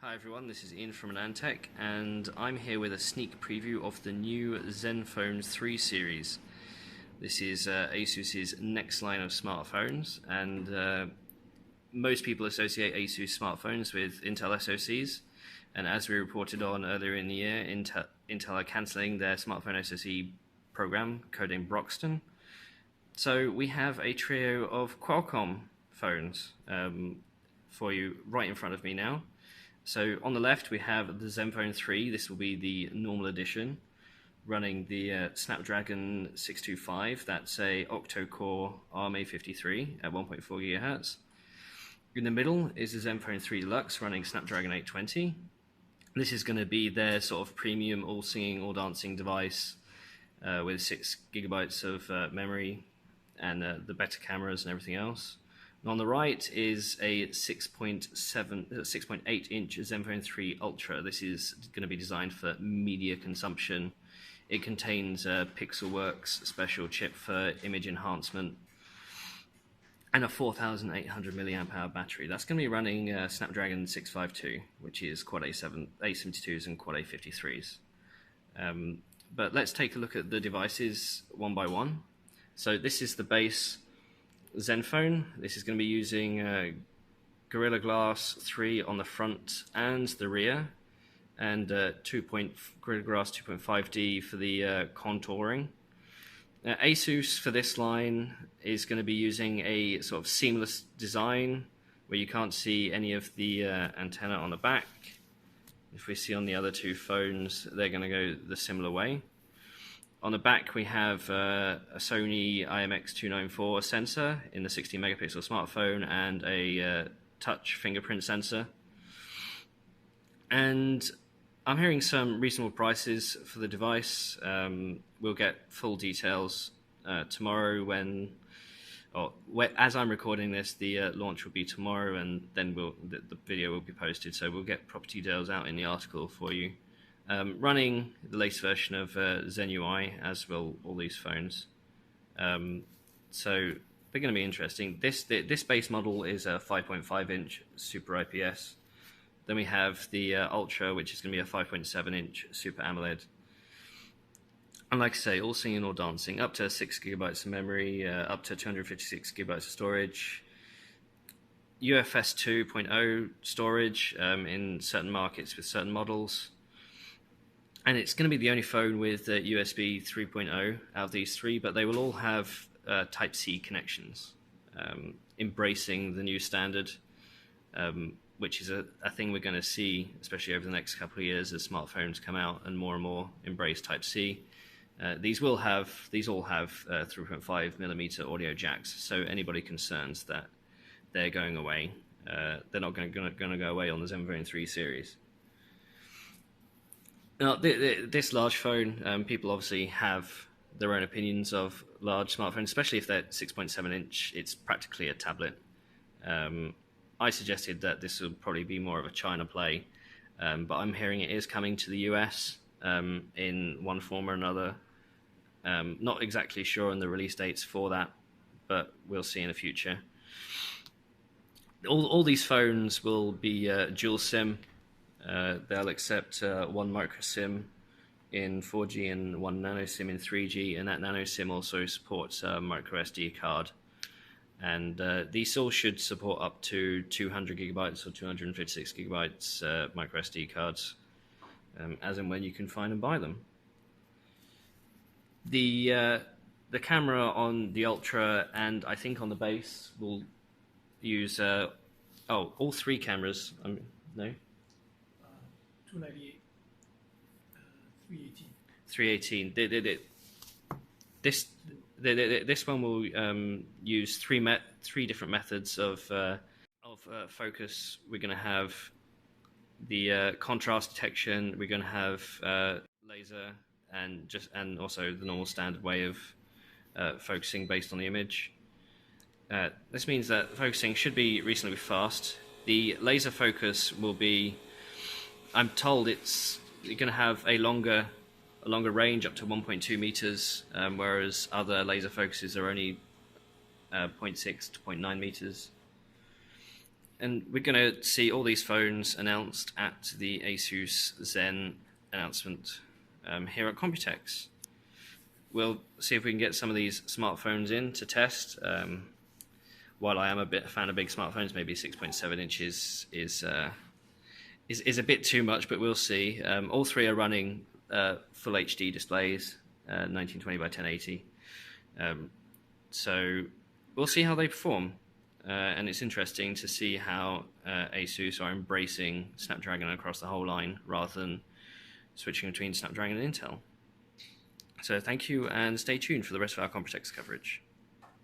Hi everyone, this is Ian from AnandTech, and I'm here with a sneak preview of the new Zenfone 3 series. This is ASUS's next line of smartphones, and most people associate ASUS smartphones with Intel SoCs, and as we reported on earlier in the year, Intel are cancelling their smartphone SoC program, codenamed Broxton. So we have a trio of Qualcomm phones for you right in front of me now. So on the left we have the Zenfone 3, this will be the normal edition, running the Snapdragon 625, that's a octo-core ARM A53 at 1.4 GHz. In the middle is the Zenfone 3 Deluxe running Snapdragon 820. This is going to be their sort of premium all-singing, all-dancing device with 6 GB of memory and the better cameras and everything else. And on the right is a 6.8 inch Zenfone 3 Ultra. This is going to be designed for media consumption. It contains a Pixelworks special chip for image enhancement and a 4,800 mAh battery. That's going to be running Snapdragon 652, which is Quad A72s and Quad A53s. But let's take a look at the devices one by one. So this is the base Zenfone. This is going to be using Gorilla Glass 3 on the front and the rear, and Gorilla Glass 2.5D for the contouring. ASUS for this line is going to be using a sort of seamless design where you can't see any of the antenna on the back. If we see on the other two phones, they're going to go the similar way. On the back we have a Sony IMX294 sensor in the 16 megapixel smartphone and a touch fingerprint sensor. And I'm hearing some reasonable prices for the device. We'll get full details tomorrow as I'm recording this, the launch will be tomorrow, and then the video will be posted, so we'll get proper details out in the article for you. Running the latest version of Zen UI, as will all these phones. So they're going to be interesting. This base model is a 5.5 inch Super IPS. Then we have the Ultra, which is going to be a 5.7 inch Super AMOLED. And like I say, all singing, all dancing, up to 6 GB of memory, up to 256 GB of storage. UFS 2.0 storage in certain markets with certain models. And it's going to be the only phone with USB 3.0 out of these three, but they will all have Type-C connections, embracing the new standard, which is a thing we're going to see, especially over the next couple of years as smartphones come out and more embrace Type-C. These all have 3.5mm audio jacks, so anybody concerned that they're going away, they're not going to go away on the Zenfone 3 series. Now, this large phone, people obviously have their own opinions of large smartphones, especially if they're 6.7 inch. It's practically a tablet. I suggested that this would probably be more of a China play, but I'm hearing it is coming to the US in one form or another. Not exactly sure on the release dates for that, but we'll see in the future. All these phones will be dual SIM. They'll accept one micro SIM in 4G and one nano SIM in 3G, and that nano SIM also supports a micro SD card. And these all should support up to 200 gigabytes or 256 gigabytes micro SD cards, as and when you can find and buy them. The camera on the Ultra and I think on the base will use all three cameras. No. 298, 318. 318. This one will use three different methods of focus. We're going to have the contrast detection. We're going to have laser and also the normal standard way of focusing based on the image. This means that focusing should be reasonably fast. The laser focus will be, I'm told you're going to have a longer range, up to 1.2 meters, whereas other laser focuses are only 0.6 to 0.9 meters. and we're going to see all these phones announced at the ASUS Zen announcement here at Computex. We'll see if we can get some of these smartphones in to test. While I am a fan of big smartphones, maybe 6.7 inches is a bit too much, but we'll see. All three are running full HD displays, 1920 by 1080. So we'll see how they perform. And it's interesting to see how ASUS are embracing Snapdragon across the whole line rather than switching between Snapdragon and Intel. So thank you, and stay tuned for the rest of our Computex coverage.